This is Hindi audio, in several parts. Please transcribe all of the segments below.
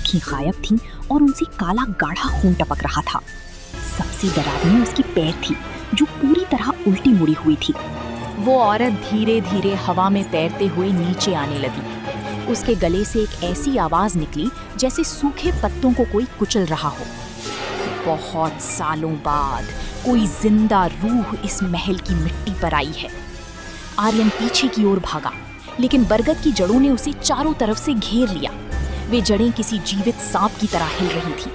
आंखें गायब थीं और उनसे काला गाढ़ा खून टपक रहा था। सबसे डरावनी उसके पैर थी, जो पूरी तरह उल्टी मुड़ी हुई थी। वो औरत धीरे धीरे हवा में तैरते हुए नीचे आने लगी। उसके गले से एक ऐसी आवाज निकली जैसे सूखे पत्तों को कोई कुचल रहा हो। बहुत सालों बाद कोई जिंदा रूह इस महल की मिट्टी पर आई है। आर्यन पीछे की ओर भागा, लेकिन बरगद की जड़ों ने उसे चारों तरफ से घेर लिया। वे जड़ें किसी जीवित सांप की तरह हिल रही थी।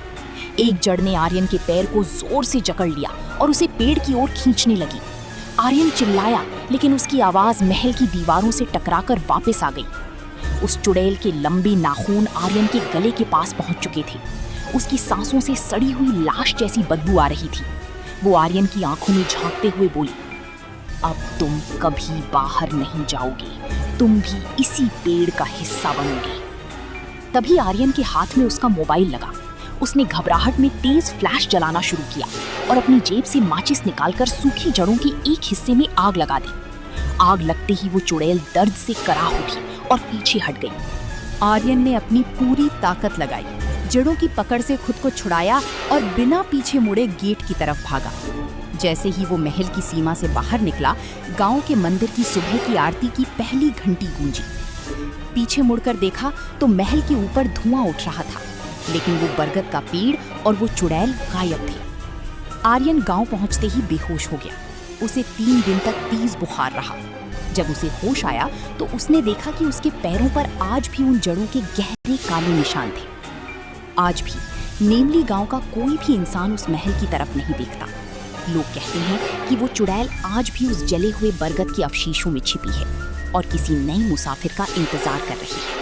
एक जड़ ने आर्यन के पैर को जोर से जकड़ लिया और उसे पेड़ की ओर खींचने लगी। आर्यन चिल्लाया, लेकिन उसकी आवाज महल की दीवारों से टकराकर वापस आ गई। उस चुड़ैल के लंबे नाखून आर्यन के गले के पास पहुंच चुके थे। उसकी सांसों से सड़ी हुई लाश जैसी बदबू आ रही थी। वो आर्यन की आंखों में झांकते हुए बोली, अब तुम कभी बाहर नहीं जाओगे, तुम भी इसी पेड़ का हिस्सा बनोगे। तभी आर्यन के हाथ में उसका मोबाइल लगा। उसने घबराहट में तेज फ्लैश जलाना शुरू किया और अपनी जेब से माचिस निकालकर सूखी जड़ों के एक हिस्से में आग लगा दी। आग लगते ही वो चुड़ैल दर्द से कराह उठी और पीछे हट गई। आर्यन ने अपनी पूरी ताकत लगाई, जड़ों की पकड़ से खुद को छुड़ाया और बिना पीछे मुड़े गेट की तरफ भागा। जैसे ही वो महल की सीमा से बाहर निकला, गांव के मंदिर की सुबह की आरती की पहली घंटी गूंजी। पीछे मुड़कर देखा तो महल के ऊपर धुआं उठ रहा था, लेकिन वो बरगद का पेड़ और वो चुड़ैल गायब थे। आर्यन गांव पहुंचते ही बेहोश हो गया। उसे 3 दिन तक तेज बुखार रहा। जब उसे होश आया तो उसने देखा कि उसके पैरों पर आज भी उन जड़ों के गहरे काले निशान थे। आज भी नेमली गांव का कोई भी इंसान उस महल की तरफ नहीं देखता। लोग कहते हैं कि वो चुड़ैल आज भी उस जले हुए बरगद के अवशेषों में छिपी है और किसी नए मुसाफिर का इंतजार कर रही है।